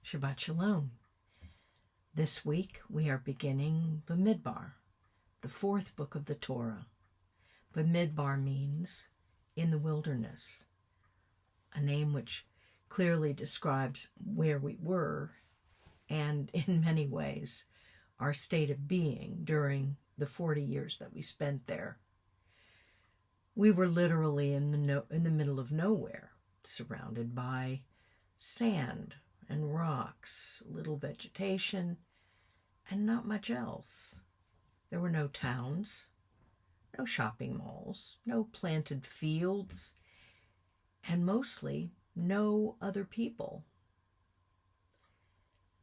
Shabbat Shalom. This week we are beginning Bamidbar, the fourth book of the Torah. Bamidbar means in the wilderness, a name which clearly describes where we were and in many ways our state of being during the 40 years that we spent there. We were literally in the middle of nowhere, surrounded by sand and rocks, little vegetation, and not much else. There were no towns, no shopping malls, no planted fields, and mostly no other people.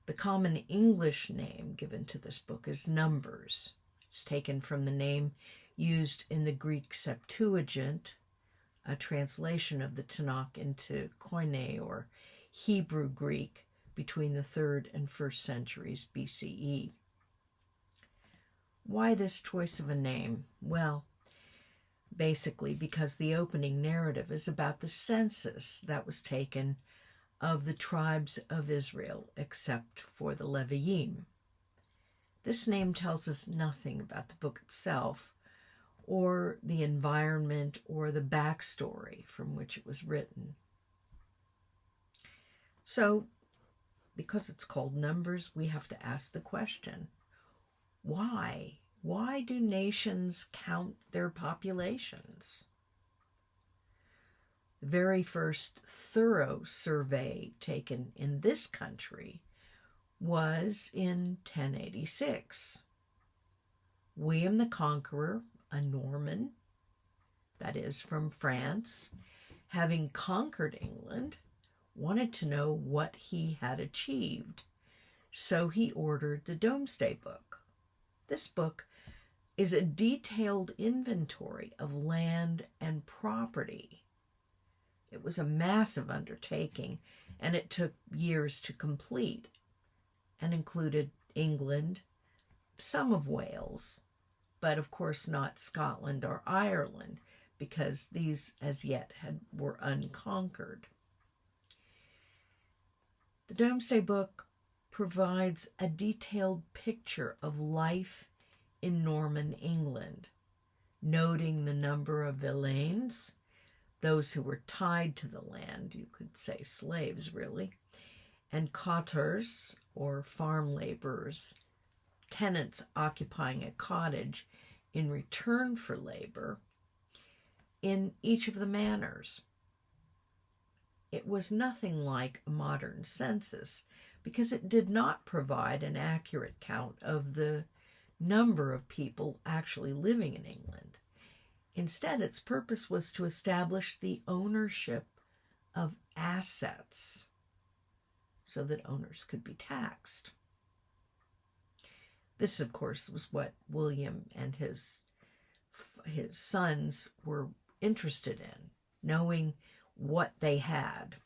The common English name given to this book is Numbers. It's taken from the name used in the Greek Septuagint, a translation of the Tanakh into Koine or Hebrew Greek between the 3rd and 1st centuries BCE. Why this choice of a name? Well, basically because the opening narrative is about the census that was taken of the tribes of Israel, except for the Leviim. This name tells us nothing about the book itself, or the environment, or the backstory from which it was written. So, because it's called Numbers, we have to ask the question, why? Why do nations count their populations? The very first thorough survey taken in this country was in 1086. William the Conqueror, a Norman, that is from France, having conquered England, wanted to know what he had achieved, so he ordered the Domesday Book. This book is a detailed inventory of land and property. It was a massive undertaking, and it took years to complete, and included England, some of Wales, but of course not Scotland or Ireland, because these as yet were unconquered. The Domesday Book provides a detailed picture of life in Norman England, noting the number of villeins, those who were tied to the land, you could say slaves really, and cottars, or farm laborers, tenants occupying a cottage in return for labor, in each of the manors. It was nothing like a modern census because it did not provide an accurate count of the number of people actually living in England. Instead, its purpose was to establish the ownership of assets so that owners could be taxed. This, of course, was what William and his sons were interested in, knowing what they had.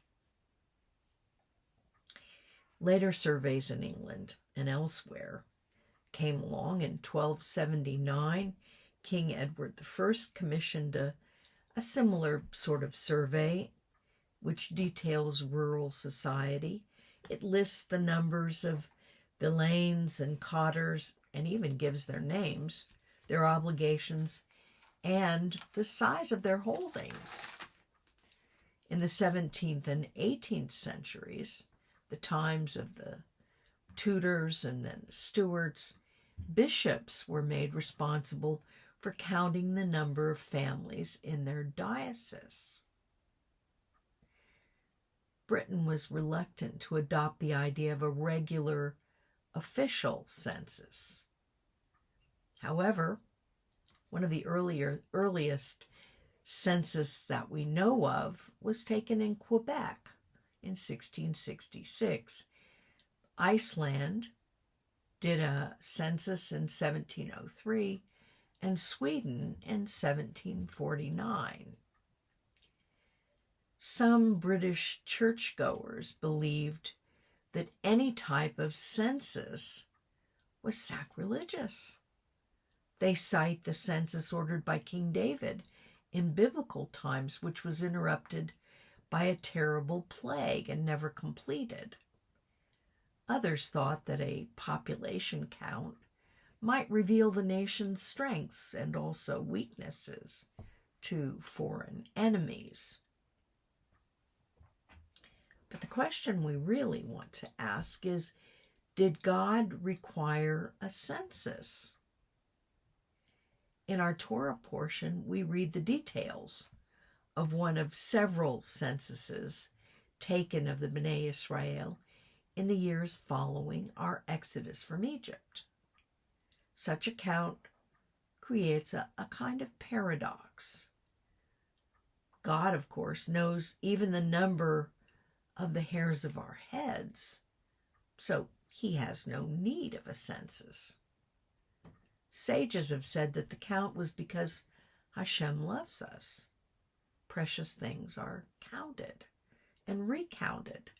Later surveys in England and elsewhere came along. In 1279, King Edward I commissioned a similar sort of survey, which details rural society. It lists the numbers of villeins and cottars, and even gives their names, their obligations, and the size of their holdings. In the 17th and 18th centuries, the times of the Tudors and then the Stuarts, bishops were made responsible for counting the number of families in their diocese. Britain was reluctant to adopt the idea of a regular official census. However, one of the earliest census that we know of was taken in Quebec in 1666. Iceland did a census in 1703, and Sweden in 1749. Some British churchgoers believed that any type of census was sacrilegious. They cite the census ordered by King David in biblical times, which was interrupted by a terrible plague and never completed. Others thought that a population count might reveal the nation's strengths and also weaknesses to foreign enemies. But the question we really want to ask is, did God require a census? In our Torah portion, we read the details of one of several censuses taken of the Bnei Israel in the years following our exodus from Egypt. Such a count creates a kind of paradox. God, of course, knows even the number of the hairs of our heads, so he has no need of a census. Sages have said that the count was because Hashem loves us. Precious things are counted and recounted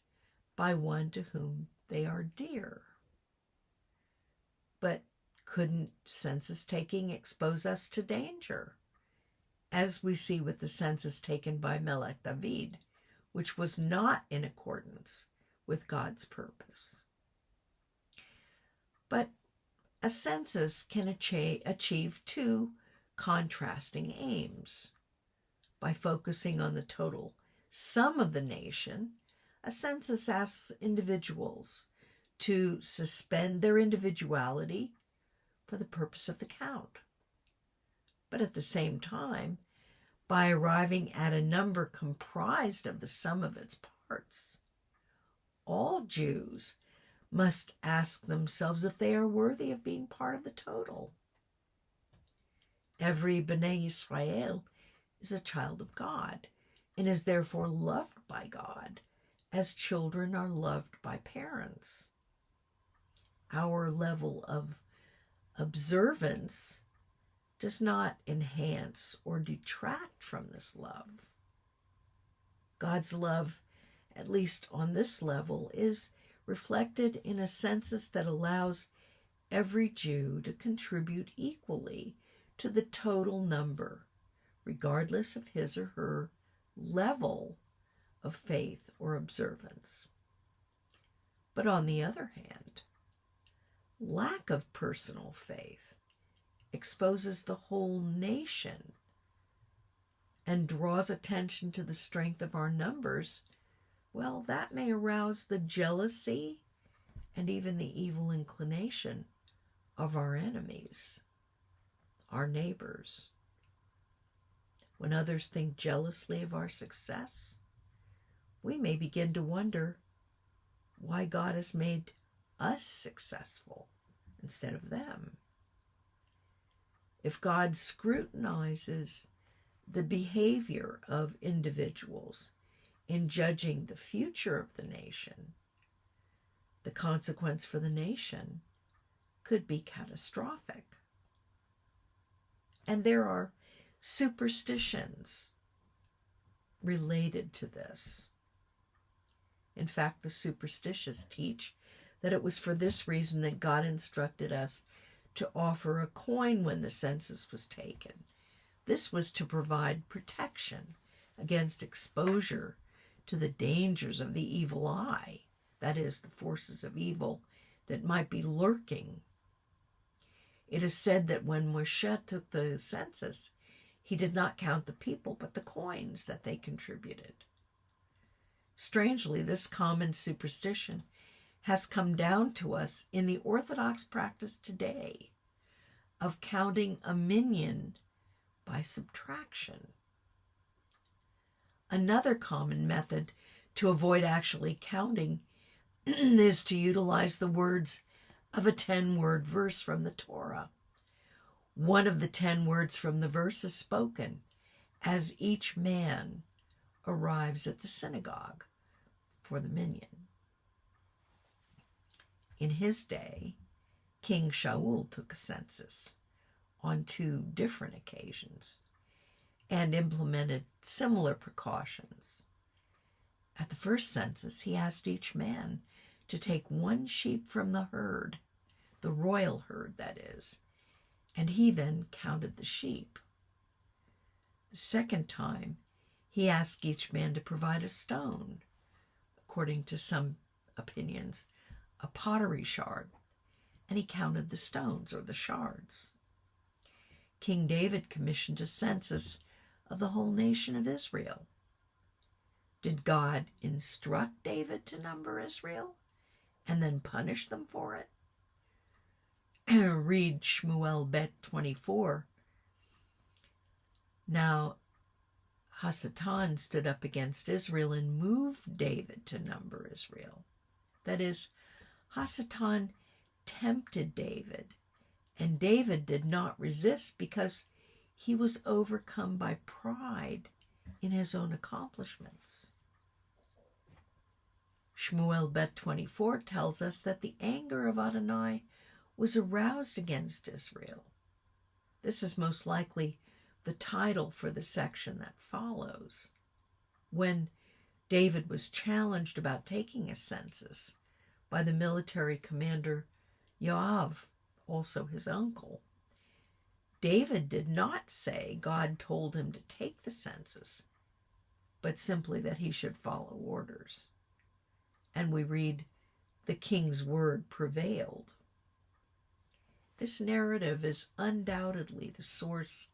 by one to whom they are dear. But couldn't census taking expose us to danger, as we see with the census taken by Melech David, which was not in accordance with God's purpose? But a census can achieve two contrasting aims. By focusing on the total sum of the nation, a census asks individuals to suspend their individuality for the purpose of the count. But at the same time, by arriving at a number comprised of the sum of its parts, all Jews must ask themselves if they are worthy of being part of the total. Every Bnei Israel is a child of God and is therefore loved by God as children are loved by parents. Our level of observance does not enhance or detract from this love. God's love, at least on this level, is reflected in a census that allows every Jew to contribute equally to the total number, regardless of his or her level of faith or observance. But on the other hand, lack of personal faith exposes the whole nation and draws attention to the strength of our numbers. Well, that may arouse the jealousy and even the evil inclination of our enemies, our neighbors. When others think jealously of our success, we may begin to wonder why God has made us successful instead of them. If God scrutinizes the behavior of individuals in judging the future of the nation, the consequence for the nation could be catastrophic. And there are superstitions related to this. In fact, the superstitious teach that it was for this reason that God instructed us to offer a coin when the census was taken. This was to provide protection against exposure to the dangers of the evil eye, that is, the forces of evil that might be lurking. It is said that when Moshe took the census, he did not count the people, but the coins that they contributed. Strangely, this common superstition has come down to us in the Orthodox practice today of counting a minyan by subtraction. Another common method to avoid actually counting is to utilize the words of a 10-word verse from the Torah. One of the 10 words from the verse is spoken as each man arrives at the synagogue for the minyan. In his day, King Shaul took a census on 2 different occasions and implemented similar precautions. At the first census, he asked each man to take 1 sheep from the herd, the royal herd, that is, and he then counted the sheep. The second time, he asked each man to provide a stone, according to some opinions, a pottery shard, and he counted the stones or the shards. King David commissioned a census of the whole nation of Israel. Did God instruct David to number Israel and then punish them for it? Read Shmuel Bet 24. Now Hasatan stood up against Israel and moved David to number Israel. That is, Hasatan tempted David, and David did not resist because he was overcome by pride in his own accomplishments. Shmuel Bet 24 tells us that the anger of Adonai was aroused against Israel. This is most likely the title for the section that follows. When David was challenged about taking a census by the military commander Yoav, also his uncle, David did not say God told him to take the census, but simply that he should follow orders. And we read, the king's word prevailed. This narrative is undoubtedly the source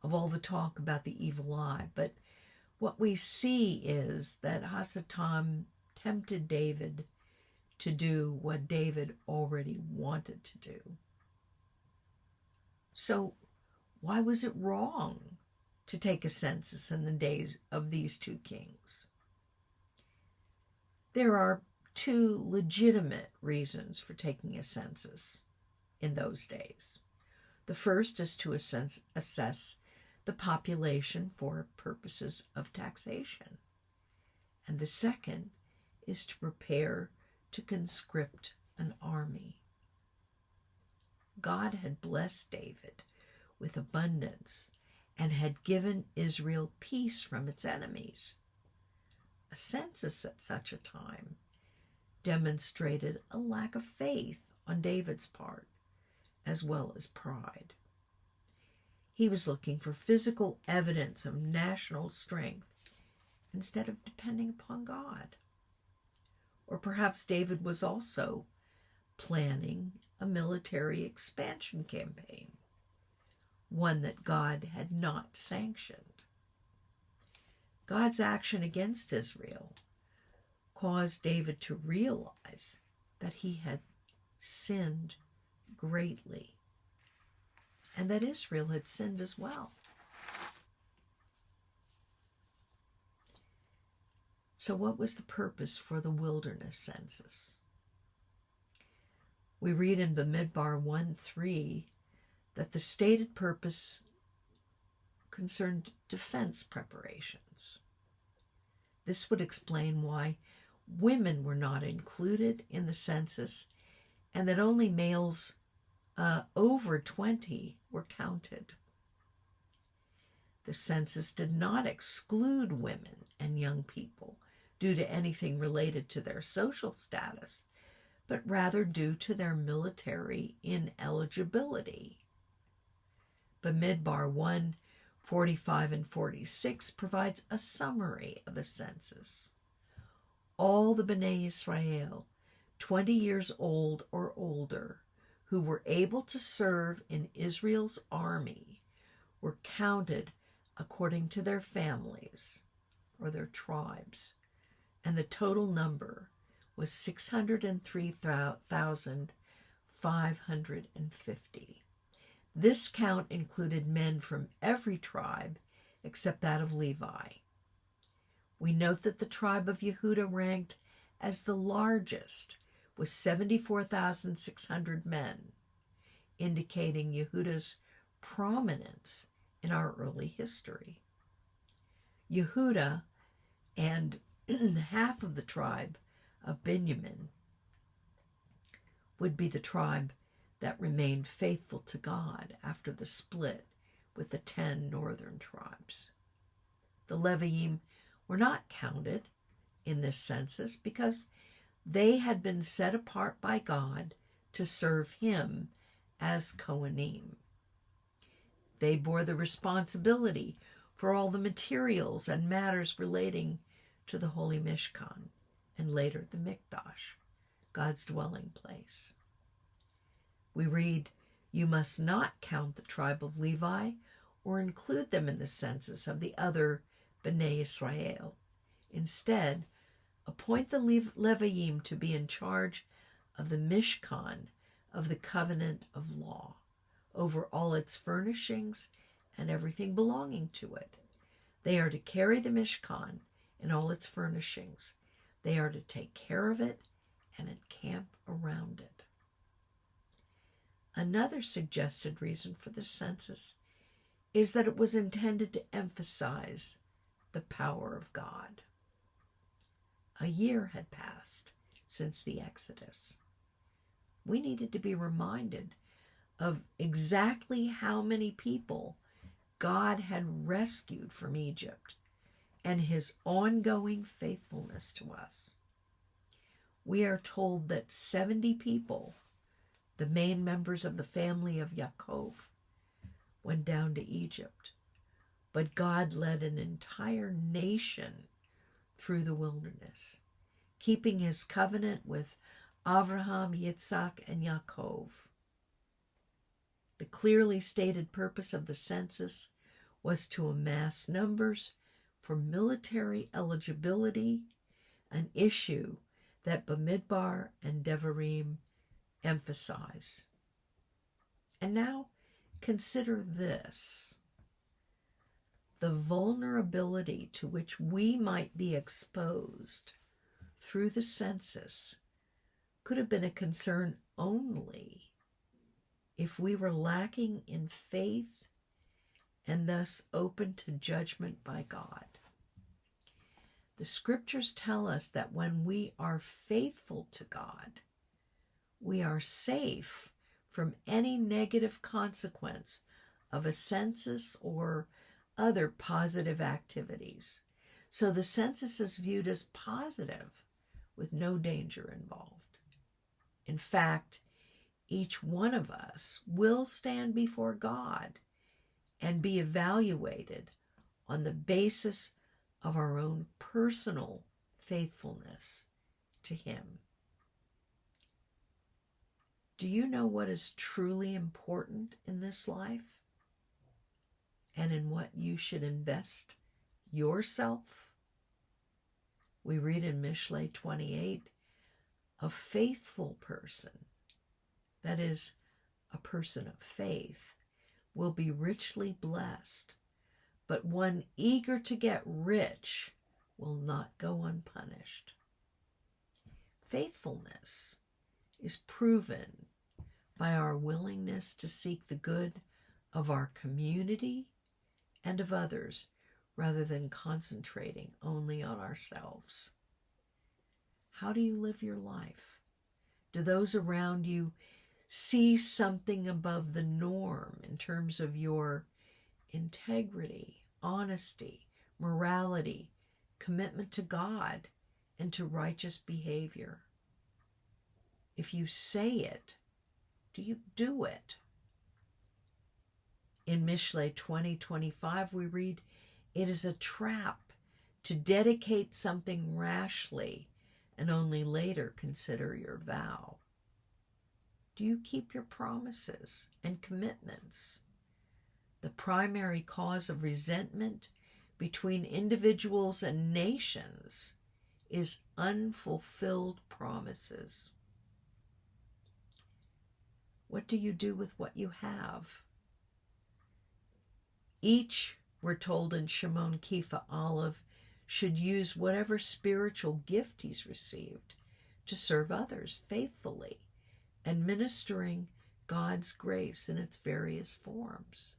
of all the talk about the evil eye, but what we see is that Hasatan tempted David to do what David already wanted to do. So why was it wrong to take a census in the days of these two kings? There are two legitimate reasons for taking a census in those days. The first is to assess the population for purposes of taxation. And the second is to prepare to conscript an army. God had blessed David with abundance and had given Israel peace from its enemies. A census at such a time demonstrated a lack of faith on David's part, as well as pride. He was looking for physical evidence of national strength instead of depending upon God. Or perhaps David was also planning a military expansion campaign, one that God had not sanctioned. God's action against Israel caused David to realize that he had sinned greatly, and that Israel had sinned as well. So what was the purpose for the wilderness census? We read in Bamidbar 1:3 that the stated purpose concerned defense preparations. This would explain why women were not included in the census and that only males over 20 were counted. The census did not exclude women and young people due to anything related to their social status, but rather due to their military ineligibility. Bamidbar 1:45 and 46 provides a summary of the census. All the Bnei Israel, 20 years old or older, who were able to serve in Israel's army, were counted according to their families or their tribes, and the total number was 603,550. This count included men from every tribe except that of Levi. We note that the tribe of Yehuda ranked as the largest with 74,600 men, indicating Yehuda's prominence in our early history. Yehuda and half of the tribe of Benjamin would be the tribe that remained faithful to God after the split with the 10 northern tribes. The Leviim were not counted in this census because they had been set apart by God to serve him as Kohanim. They bore the responsibility for all the materials and matters relating to the Holy Mishkan and later the Mikdash, God's dwelling place. We read, "You must not count the tribe of Levi or include them in the census of the other Bnei Israel. Instead, appoint the Leviim to be in charge of the Mishkan of the covenant of law, over all its furnishings and everything belonging to it. They are to carry the Mishkan and all its furnishings. They are to take care of it and encamp around it." Another suggested reason for the census is that it was intended to emphasize the power of God. A year had passed since the Exodus. We needed to be reminded of exactly how many people God had rescued from Egypt and his ongoing faithfulness to us. We are told that 70 people, the main members of the family of Yaakov, went down to Egypt, but God led an entire nation through the wilderness, keeping his covenant with Abraham, Yitzhak, and Yaakov. The clearly stated purpose of the census was to amass numbers for military eligibility, an issue that Bamidbar and Devarim emphasize. And now consider this: the vulnerability to which we might be exposed through the census could have been a concern only if we were lacking in faith and thus open to judgment by God. The scriptures tell us that when we are faithful to God, we are safe from any negative consequence of a census or other positive activities. So the census is viewed as positive with no danger involved. In fact, each one of us will stand before God and be evaluated on the basis of our own personal faithfulness to him. Do you know what is truly important in this life and in what you should invest yourself? We read in Mishlei 28, a faithful person, that is, a person of faith, will be richly blessed, but one eager to get rich will not go unpunished. Faithfulness is proven by our willingness to seek the good of our community and of others rather than concentrating only on ourselves. How do you live your life? Do those around you see something above the norm in terms of your integrity, honesty, morality, commitment to God, and to righteous behavior? If you say it, do you do it? In Mishlei 20:25, we read, "It is a trap to dedicate something rashly and only later consider your vow." Do you keep your promises and commitments? The primary cause of resentment between individuals and nations is unfulfilled promises. What do you do with what you have? Each, we're told in Shimon Kifa Aleph, should use whatever spiritual gift he's received to serve others faithfully, administering God's grace in its various forms.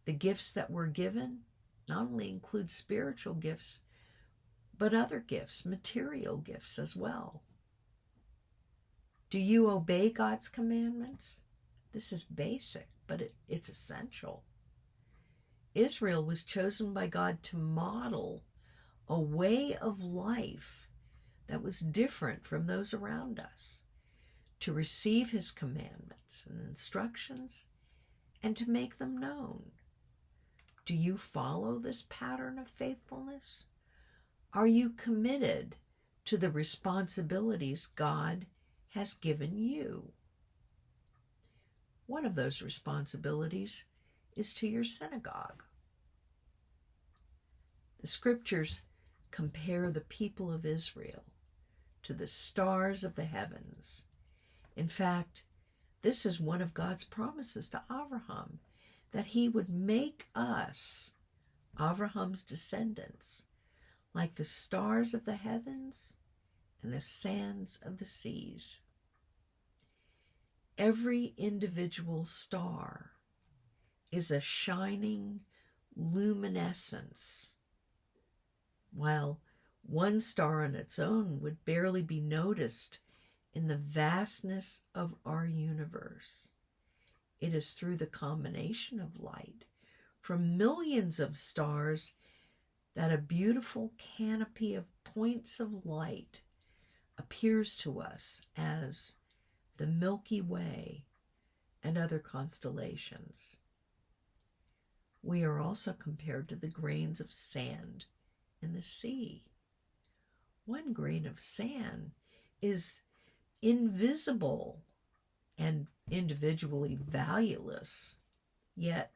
The gifts that we're given not only include spiritual gifts, but other gifts, material gifts as well. Do you obey God's commandments? This is basic, but it's essential. Israel was chosen by God to model a way of life that was different from those around us, to receive his commandments and instructions, and to make them known. Do you follow this pattern of faithfulness? Are you committed to the responsibilities God has given you. One of those responsibilities is to your synagogue. The scriptures compare the people of Israel to the stars of the heavens. In fact, this is one of God's promises to Abraham, that he would make us, Abraham's descendants, like the stars of the heavens and the sands of the seas. Every individual star is a shining luminescence, while one star on its own would barely be noticed in the vastness of our universe. It is through the combination of light from millions of stars that a beautiful canopy of points of light appears to us as the Milky Way and other constellations. We are also compared to the grains of sand in the sea. One grain of sand is invisible and individually valueless, yet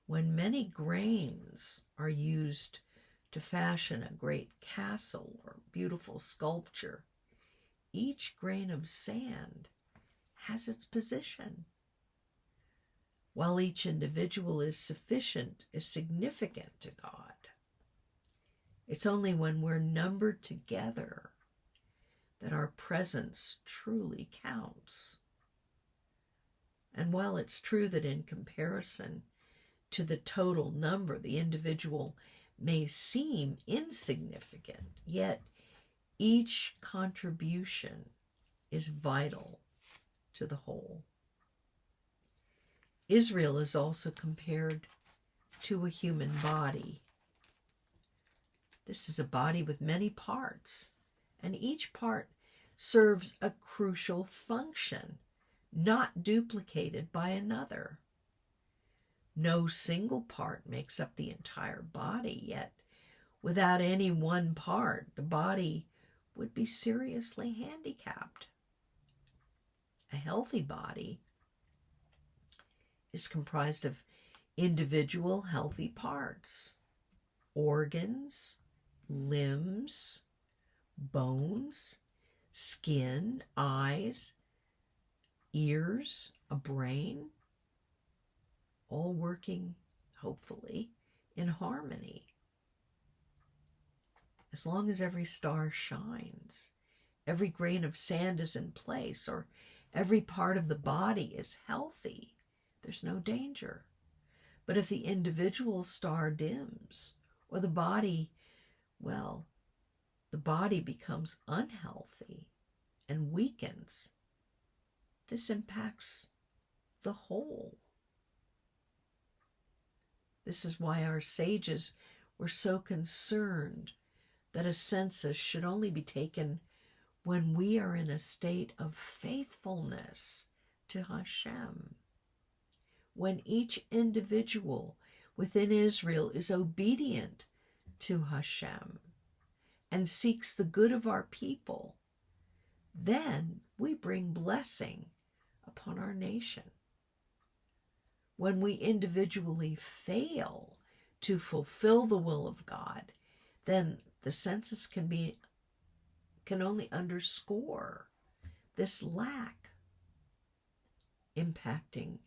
when many grains are used to fashion a great castle or beautiful sculpture, each grain of sand has its position. While each individual is significant to God, it's only when we're numbered together that our presence truly counts. And while it's true that in comparison to the total number, the individual may seem insignificant, yet each contribution is vital to the whole. Israel is also compared to a human body. This is a body with many parts, and each part serves a crucial function, not duplicated by another. No single part makes up the entire body, yet without any one part, the body would be seriously handicapped. A healthy body is comprised of individual healthy parts, organs, limbs, bones, skin, eyes, ears, a brain, all working, hopefully, in harmony. As long as every star shines, every grain of sand is in place, or every part of the body is healthy, there's no danger. But if the individual star dims, or the body becomes unhealthy and weakens, this impacts the whole. This is why our sages were so concerned that a census should only be taken when we are in a state of faithfulness to Hashem. When each individual within Israel is obedient to Hashem and seeks the good of our people, then we bring blessing upon our nation. When we individually fail to fulfill the will of God, then the census can only underscore this lack, impacting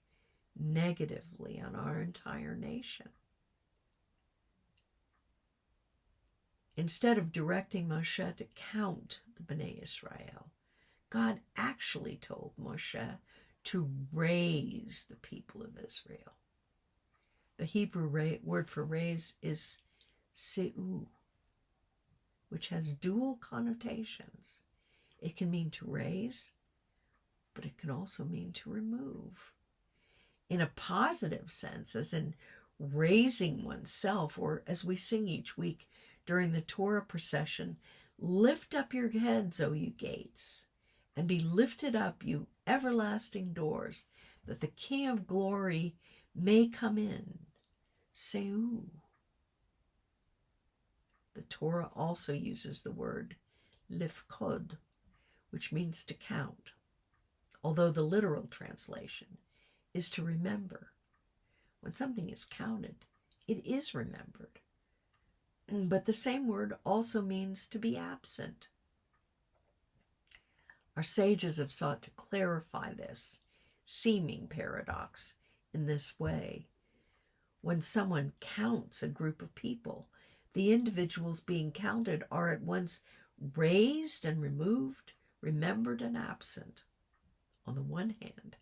negatively on our entire nation. Instead of directing Moshe to count the Bnei Israel, God actually told Moshe to raise the people of Israel. The Hebrew word for raise is se'u, which has dual connotations. It can mean to raise, but it can also mean to remove. In a positive sense, as in raising oneself, or as we sing each week during the Torah procession, lift up your heads, O you gates, and be lifted up, you everlasting doors, that the King of glory may come in. Se'u. The Torah also uses the word lifkod, which means to count, although the literal translation is to remember. When something is counted, it is remembered. But the same word also means to be absent. Our sages have sought to clarify this seeming paradox in this way. When someone counts a group of people, the individuals being counted are at once raised and removed, remembered and absent. On the one hand,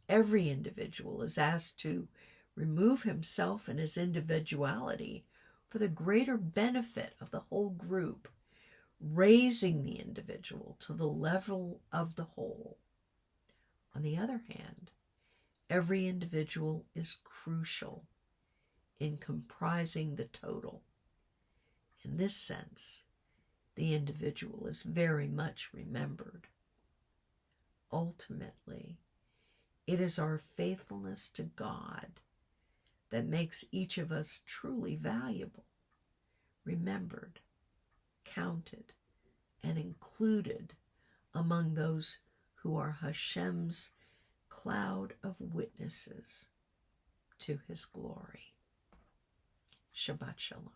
every individual is asked to remove himself and his individuality for the greater benefit of the whole group, raising the individual to the level of the whole. On the other hand, every individual is crucial in comprising the total. In this sense, the individual is very much remembered. Ultimately, it is our faithfulness to God that makes each of us truly valuable, remembered, counted, and included among those who are Hashem's cloud of witnesses to his glory. Shabbat Shalom.